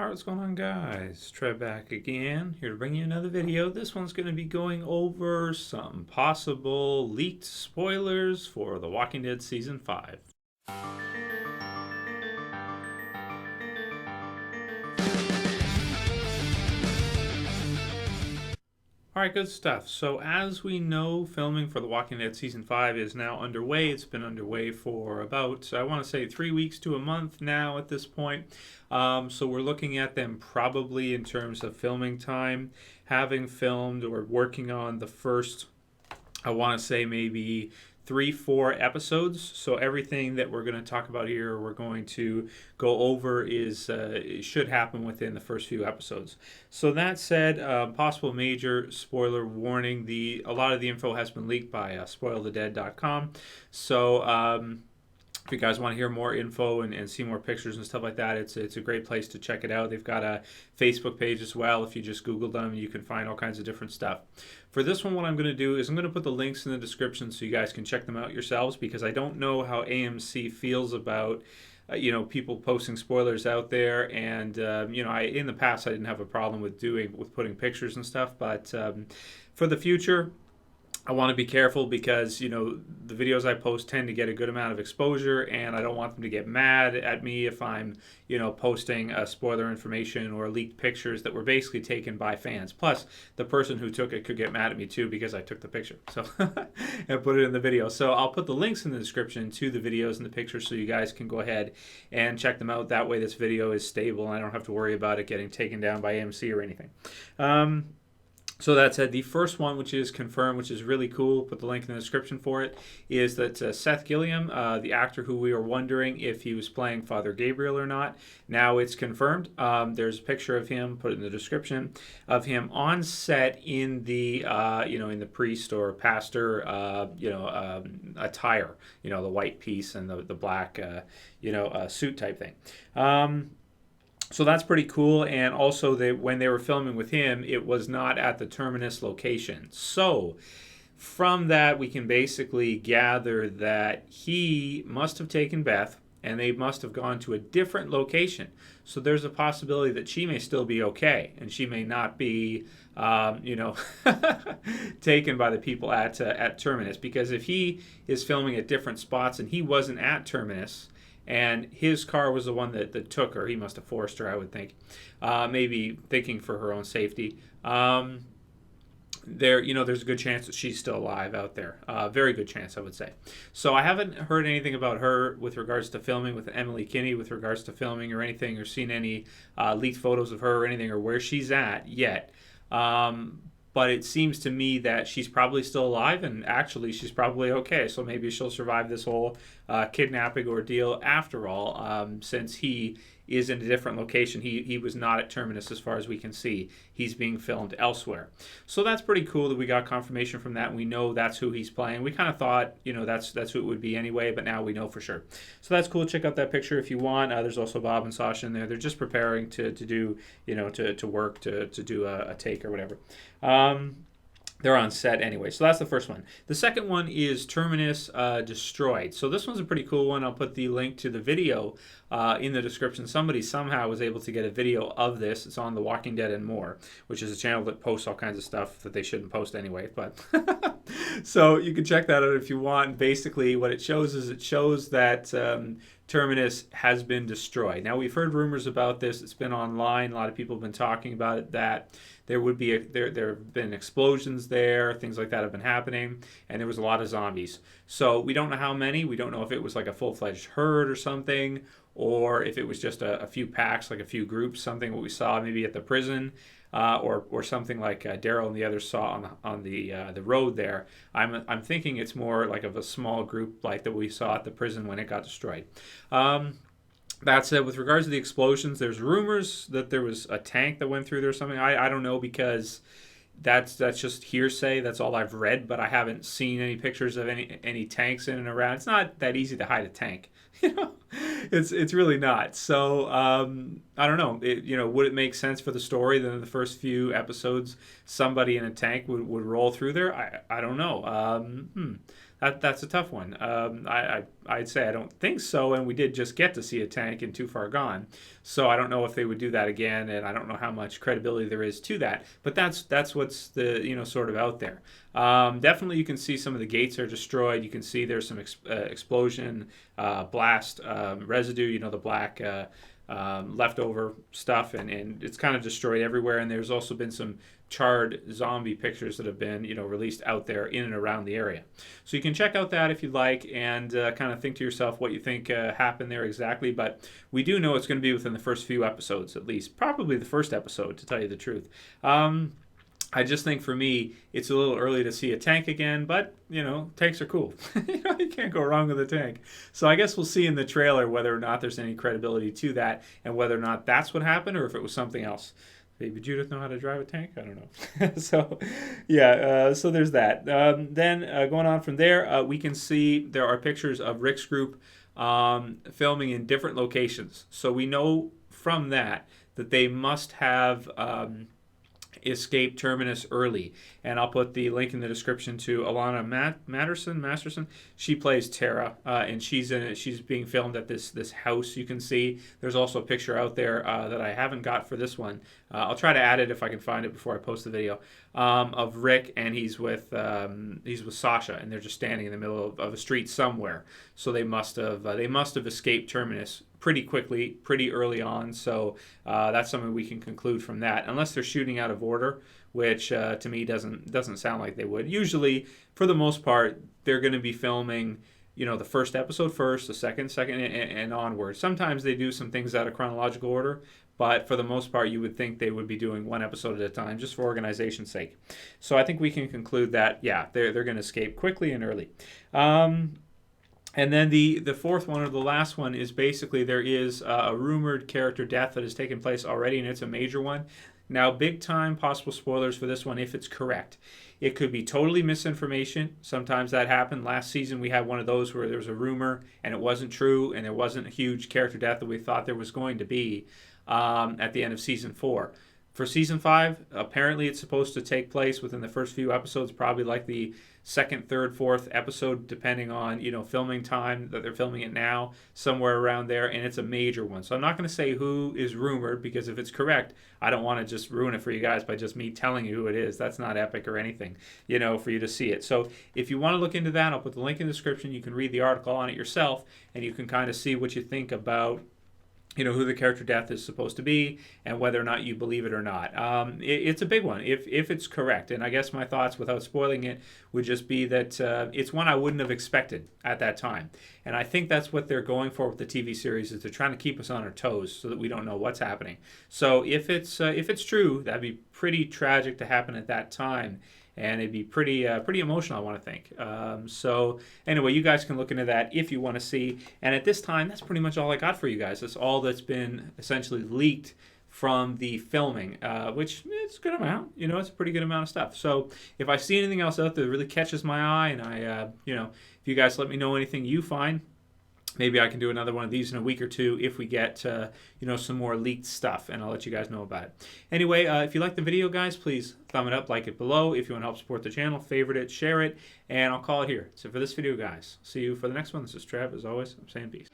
Alright, what's going on, guys? Trev back again, here to bring you another video. This one's going to be going over some possible leaked spoilers for The Walking Dead Season 5. Alright, good stuff. So as we know, filming for The Walking Dead Season 5 is now underway. It's been underway for about, I want to say, 3 weeks to a month now at this point. So we're looking at them probably in terms of filming time, having filmed or working on the first, I want to say maybe 3-4 episodes. So everything that we're going to talk about here, we're going to go over is it should happen within the first few episodes. So that said, possible major spoiler warning: a lot of the info has been leaked by spoilthedead.com. So if you guys want to hear more info and see more pictures and stuff like that, it's a great place to check it out. They've got a Facebook page as well. If you just Google them, you can find all kinds of different stuff. For this one, what I'm going to do is I'm going to put the links in the description so you guys can check them out yourselves, because I don't know how AMC feels about people posting spoilers out there. And in the past I didn't have a problem with putting pictures and stuff, but for the future, I want to be careful because, the videos I post tend to get a good amount of exposure, and I don't want them to get mad at me if I'm, posting spoiler information or leaked pictures that were basically taken by fans. Plus, the person who took it could get mad at me too because I took the picture. So, and put it in the video. So I'll put the links in the description to the videos and the pictures so you guys can go ahead and check them out. That way this video is stable and I don't have to worry about it getting taken down by AMC or anything. So that said, the first one, which is confirmed, which is really cool, put the link in the description for it, is that Seth Gilliam, the actor who we were wondering if he was playing Father Gabriel or not, now it's confirmed. There's a picture of him, put it in the description, of him on set in the, in the priest or pastor, attire, the white piece and the black, suit type thing. So that's pretty cool, and also when they were filming with him, it was not at the Terminus location. So from that, we can basically gather that he must have taken Beth, and they must have gone to a different location. So there's a possibility that she may still be okay, and she may not be, taken by the people at Terminus. Because if he is filming at different spots and he wasn't at Terminus, and his car was the one that took her, he must have forced her, I would think, maybe thinking for her own safety. There's a good chance that she's still alive out there. Very good chance, I would say. So I haven't heard anything about her with regards to filming with Emily Kinney, with regards to filming or anything, or seen any leaked photos of her or anything, or where she's at yet. But it seems to me that she's probably still alive, and actually she's probably okay. So maybe she'll survive this whole kidnapping ordeal after all, since he is in a different location. He was not at Terminus as far as we can see. He's being filmed elsewhere. So that's pretty cool that we got confirmation from that, and we know that's who he's playing. We kind of thought, that's who it would be anyway, but now we know for sure. So that's cool. Check out that picture if you want. There's also Bob and Sasha in there. They're just preparing to do, to work, to do a take or whatever. They're on set anyway. So that's the first one. The second one is Terminus Destroyed. So this one's a pretty cool one. I'll put the link to the video in the description. Somebody somehow was able to get a video of this. It's on The Walking Dead and More, which is a channel that posts all kinds of stuff that they shouldn't post anyway. But so you can check that out if you want. Basically, what it shows is that Terminus has been destroyed. Now, we've heard rumors about this. It's been online. A lot of people have been talking about it, that there have been explosions there, things like that have been happening, and there was a lot of zombies. So we don't know how many. We don't know if it was like a full-fledged herd or something, or if it was just a few packs, like a few groups, something what we saw maybe at the prison, or something like Daryl and the others saw on the road there. I'm thinking it's more like of a small group like that we saw at the prison when it got destroyed. That said, with regards to the explosions, there's rumors that there was a tank that went through there or something. I don't know, because that's just hearsay. That's all I've read, but I haven't seen any pictures of any tanks in and around. It's not that easy to hide a tank. It's really not. So I don't know. Would it make sense for the story that in the first few episodes somebody in a tank would roll through there? I don't know. That's a tough one. I'd say I don't think so, and we did just get to see a tank in Too Far Gone, so I don't know if they would do that again, and I don't know how much credibility there is to that. But that's what's the sort of out there. Definitely, you can see some of the gates are destroyed. You can see there's some explosion, blast, residue. The black. Leftover stuff, and it's kind of destroyed everywhere. And there's also been some charred zombie pictures that have been released out there in and around the area. So you can check out that if you'd like, and kind of think to yourself what you think happened there exactly. But we do know it's going to be within the first few episodes, at least probably the first episode, to tell you the truth. I just think for me, it's a little early to see a tank again, but, tanks are cool. You can't go wrong with a tank. So I guess we'll see in the trailer whether or not there's any credibility to that, and whether or not that's what happened, or if it was something else. Baby Judith know how to drive a tank? I don't know. So, yeah, so there's that. Then going on from there, we can see there are pictures of Rick's group filming in different locations. So we know from that they must have... escape Terminus early, and I'll put the link in the description to Alana Masterson. She plays Tara, and she's being filmed at this house. You can see there's also a picture out there that I haven't got for this one. I'll try to add it if I can find it before I post the video, of Rick, and he's with Sasha, and they're just standing in the middle of a street somewhere. So they must have escaped Terminus pretty quickly, pretty early on. So that's something we can conclude from that, unless they're shooting out of order, which to me doesn't sound like they would. Usually, for the most part, they're going to be filming the first episode first, the second, and onward. Sometimes they do some things out of chronological order, but for the most part, you would think they would be doing one episode at a time, just for organization's sake. So I think we can conclude that, yeah, they're going to escape quickly and early. And then the fourth one, or the last one, is basically there is a rumored character death that has taken place already, and it's a major one. Now, big time possible spoilers for this one if it's correct. It could be totally misinformation. Sometimes that happened. Last season we had one of those where there was a rumor and it wasn't true, and there wasn't a huge character death that we thought there was going to be at the end of season 4. For season 5, apparently it's supposed to take place within the first few episodes, probably like the second, third, fourth episode, depending on filming time that they're filming it now, somewhere around there, and it's a major one. So I'm not going to say who is rumored, because if it's correct, I don't want to just ruin it for you guys by just me telling you who it is. That's not epic or anything, for you to see it. So if you want to look into that, I'll put the link in the description. You can read the article on it yourself, and you can kind of see what you think about who the character death is supposed to be, and whether or not you believe it or not. It's a big one if it's correct. And I guess my thoughts, without spoiling it, would just be that it's one I wouldn't have expected at that time. And I think that's what they're going for with the TV series, is they're trying to keep us on our toes so that we don't know what's happening. So if it's true, that'd be pretty tragic to happen at that time. And it'd be pretty emotional, I want to think. So anyway, you guys can look into that if you want to see. And at this time, that's pretty much all I got for you guys. That's all that's been essentially leaked from the filming, which it's a good amount. It's a pretty good amount of stuff. So if I see anything else out there that really catches my eye, and I, if you guys let me know anything you find, maybe I can do another one of these in a week or two if we get, some more leaked stuff, and I'll let you guys know about it. Anyway, if you like the video, guys, please thumb it up, like it below. If you want to help support the channel, favorite it, share it, and I'll call it here. So for this video, guys, see you for the next one. This is Trev. As always, I'm saying peace.